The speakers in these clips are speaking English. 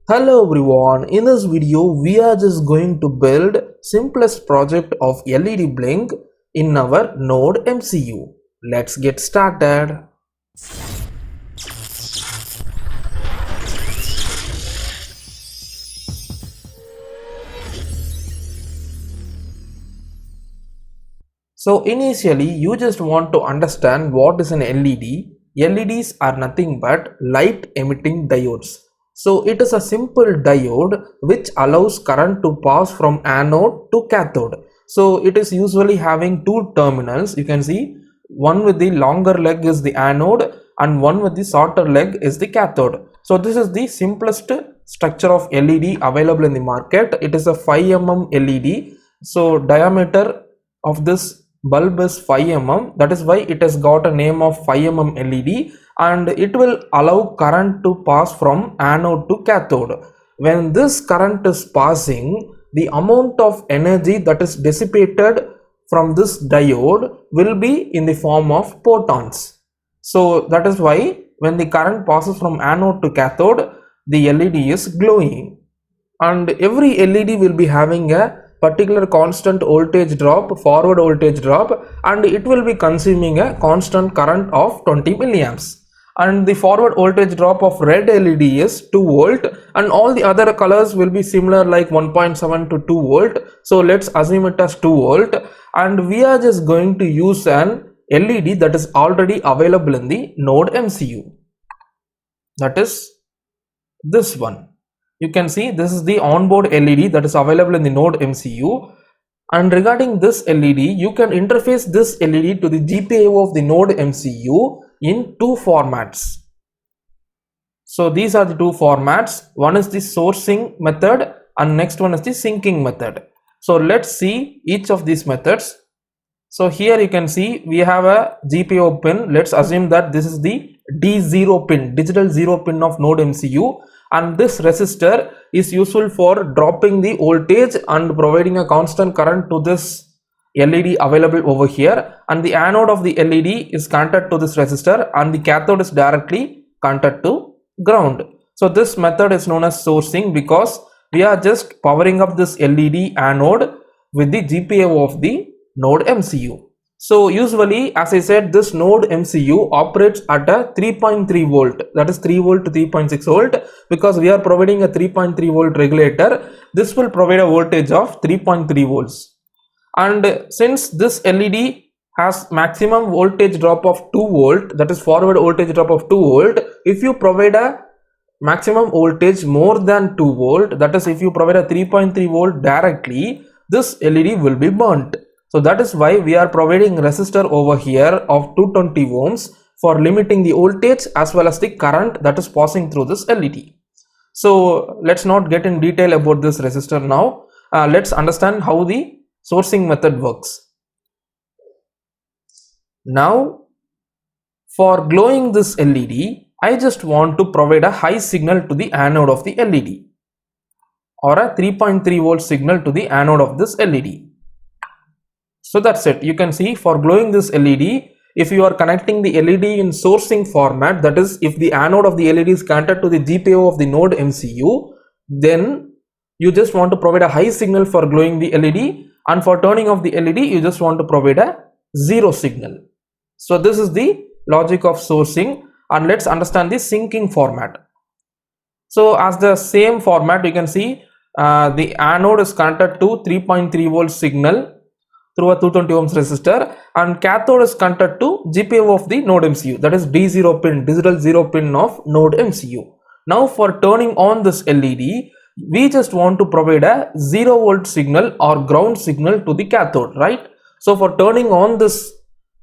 Hello everyone, in this video we are just going to build simplest project of LED blink in our Node MCU. Let's get started. So initially you just want to understand what is an LED. LEDs are nothing but light emitting diodes. So it is a simple diode which allows current to pass from anode to cathode. So it is usually having two terminals. You can see one with the longer leg is the anode and one with the shorter leg is the cathode. So this is the simplest structure of LED available in the market. It is a 5 mm LED. So diameter of this bulb is 5 mm, that is why it has got a name of 5 mm LED, and it will allow current to pass from anode to cathode. When this current is passing, the amount of energy that is dissipated from this diode will be in the form of photons. So that is why when the current passes from anode to cathode, the LED is glowing, and every LED will be having a particular constant voltage drop, forward voltage drop, and it will be consuming a constant current of 20 milliamps. And the forward voltage drop of red LED is 2 volt, and all the other colors will be similar like 1.7 to 2 volt. So let's assume it as 2 volt, and we are just going to use an LED that is already available in the Node MCU, that is this one. You can see this is the onboard LED that is available in the Node MCU, and regarding this LED, you can interface this LED to the GPIO of the Node MCU in two formats. So these are the two formats. One is the sourcing method and next one is the syncing method. So let's see each of these methods. So here you can see we have a GPIO pin. Let's assume that this is the D0 pin, digital 0 pin of Node MCU, and this resistor is useful for dropping the voltage and providing a constant current to this LED available over here, and the anode of the LED is connected to this resistor and the cathode is directly connected to ground. So this method is known as sourcing because we are just powering up this LED anode with the GPIO of the Node MCU. So usually, as I said, this Node MCU operates at a 3.3 volt, that is 3 volt to 3.6 volt, because we are providing a 3.3 volt regulator. This will provide a voltage of 3.3 volts. And since this LED has maximum voltage drop of 2 volt, that is forward voltage drop of 2 volt, if you provide a maximum voltage more than 2 volt, that is if you provide a 3.3 volt directly, this LED will be burnt. So that is why we are providing resistor over here of 220 ohms for limiting the voltage as well as the current that is passing through this LED. So let's not get in detail about this resistor now. Let's understand how the sourcing method works. Now for glowing this LED, I just want to provide a high signal to the anode of the LED, or a 3.3 volt signal to the anode of this LED. So that's it. You can see for glowing this LED, if you are connecting the LED in sourcing format, that is if the anode of the LED is connected to the GPIO of the Node MCU, then you just want to provide a high signal for glowing the LED, and for turning off the LED you just want to provide a zero signal. So this is the logic of sourcing, and let's understand the syncing format. So as the same format, you can see the anode is connected to 3.3 volt signal through a 220 ohms resistor, and cathode is connected to GPIO of the Node MCU, that is D0 pin, digital 0 pin of Node MCU. Now for turning on this LED, we just want to provide a 0 volt signal or ground signal to the cathode, right? So for turning on this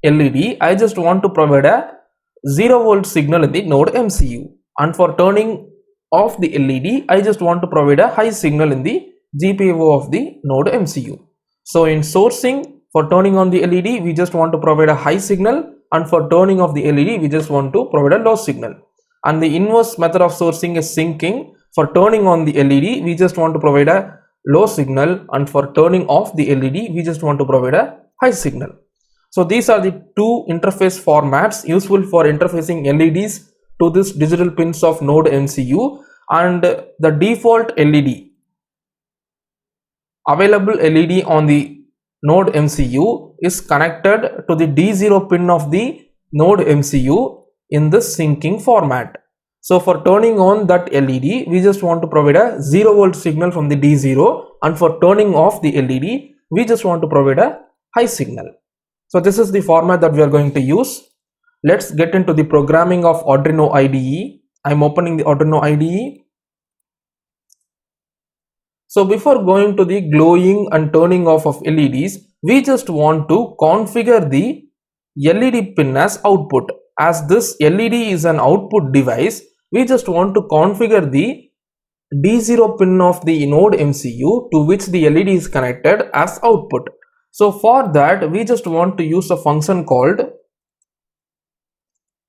LED, I just want to provide a 0 volt signal in the Node MCU, and for turning off the LED, I just want to provide a high signal in the GPIO of the Node MCU. So in sourcing, for turning on the LED, we just want to provide a high signal, and for turning off the LED, we just want to provide a low signal. And the inverse method of sourcing is syncing. For turning on the LED, we just want to provide a low signal, and for turning off the LED, we just want to provide a high signal. So these are the two interface formats useful for interfacing LEDs to this digital pins of Node MCU. and the default LED available LED on the node MCU is connected to the D0 pin of the node MCU in this syncing format. So for turning on that LED, we just want to provide a 0 volt signal from the D0, and for turning off the LED, we just want to provide a high signal. So this is the format that we are going to use. Let's get into the programming of Arduino IDE. I'm opening the Arduino IDE. So before going to the glowing and turning off of LEDs, we just want to configure the LED pin as output. As this LED is an output device, we just want to configure the D0 pin of the node MCU to which the LED is connected as output. So for that, we just want to use a function called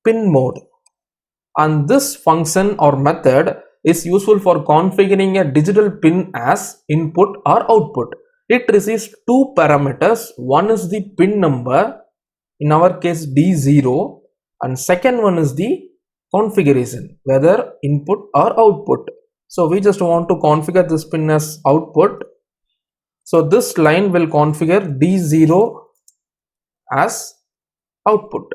pin mode, and this function or method is useful for configuring a digital pin as input or output. It receives two parameters. One is the pin number, in our case D0, and second one is the configuration, whether input or output. So we just want to configure this pin as output. So this line will configure D0 as output.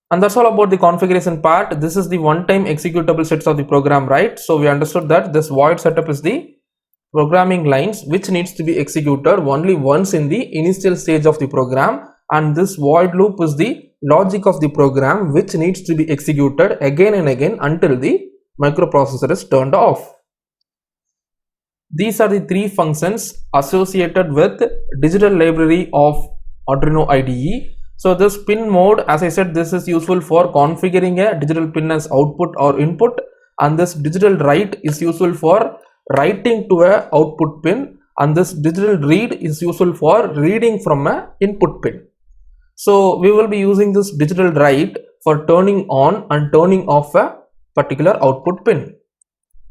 And that's all about the configuration part. This is the one-time executable sets of the program, right? So we understood that this void setup is the programming lines which needs to be executed only once in the initial stage of the program, and this void loop is the logic of the program which needs to be executed again and again until the microprocessor is turned off. These are the three functions associated with digital library of Arduino IDE. So this pin mode, as I said, this is useful for configuring a digital pin as output or input, and this digital write is useful for writing to a output pin, and this digital read is useful for reading from a input pin. So we will be using this digital write for turning on and turning off a particular output pin.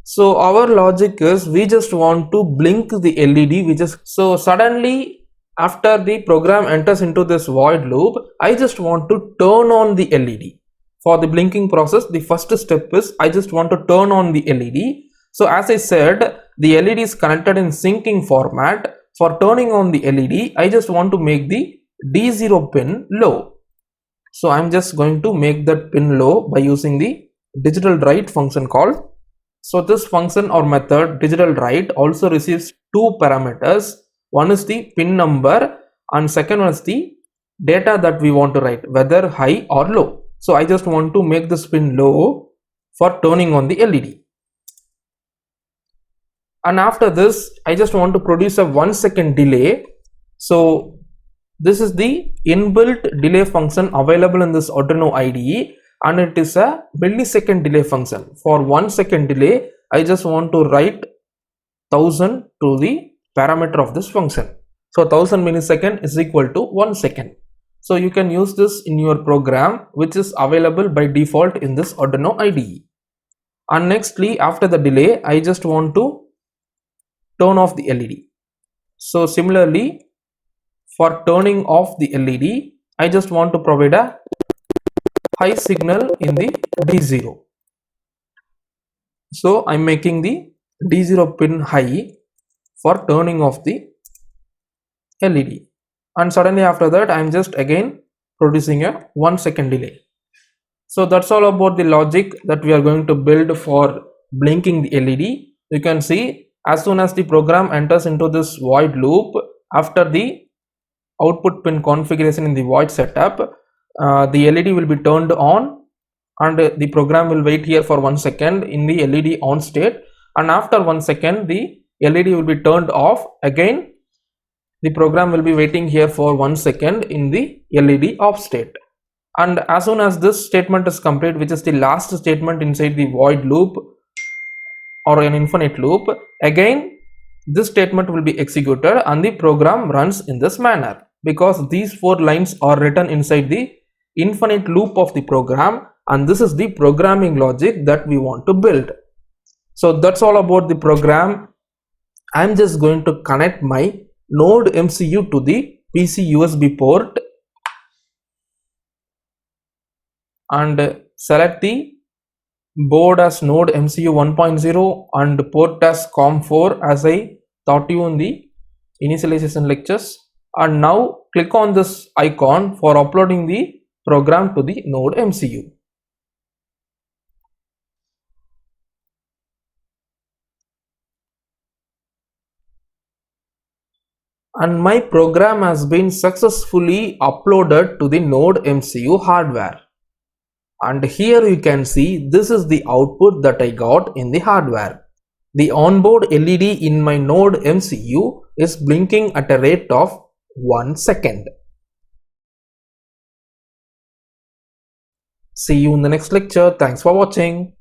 So our logic is we just want to blink the LED, so suddenly after the program enters into this void loop, I just want to turn on the LED. For the blinking process, the first step is I just want to turn on the LED. So as I said, the LED is connected in syncing format. For turning on the LED, I just want to make the D0 pin low. So I'm just going to make that pin low by using the digital write function call. So this function or method digital write also receives two parameters. One is the pin number and second one is the data that we want to write, whether high or low. So I just want to make this pin low for turning on the LED. And after this, I just want to produce a 1 second delay. So this is the inbuilt delay function available in this Arduino IDE, and it is a millisecond delay function. For 1 second delay, I just want to write 1000 to the parameter of this function. So 1000 millisecond is equal to 1 second. So you can use this in your program, which is available by default in this Arduino IDE. And nextly, after the delay, I just want to turn off the LED. So similarly, for turning off the LED, I just want to provide a high signal in the D0. So I'm making the D0 pin high for turning off the LED, and suddenly after that I'm just again producing a 1 second delay. So that's all about the logic that we are going to build for blinking the LED. You can see as soon as the program enters into this void loop, after the output pin configuration in the void setup, the LED will be turned on and the program will wait here for 1 second in the LED on state, and after 1 second the LED will be turned off. Again the program will be waiting here for 1 second in the LED off state, and as soon as this statement is complete, which is the last statement inside the void loop or an infinite loop, again this statement will be executed and the program runs in this manner, because these 4 lines are written inside the infinite loop of the program, and this is the programming logic that we want to build. So that's all about the program. I'm just going to connect my node MCU to the PC USB port and select the board as Node MCU 1.0 and port as COM4 as I taught you in the initialization lectures. And now click on this icon for uploading the program to the Node MCU. And my program has been successfully uploaded to the Node MCU hardware. And here you can see this is the output that I got in the hardware. The onboard LED in my Node MCU is blinking at a rate of 1 second. See you in the next lecture. Thanks for watching.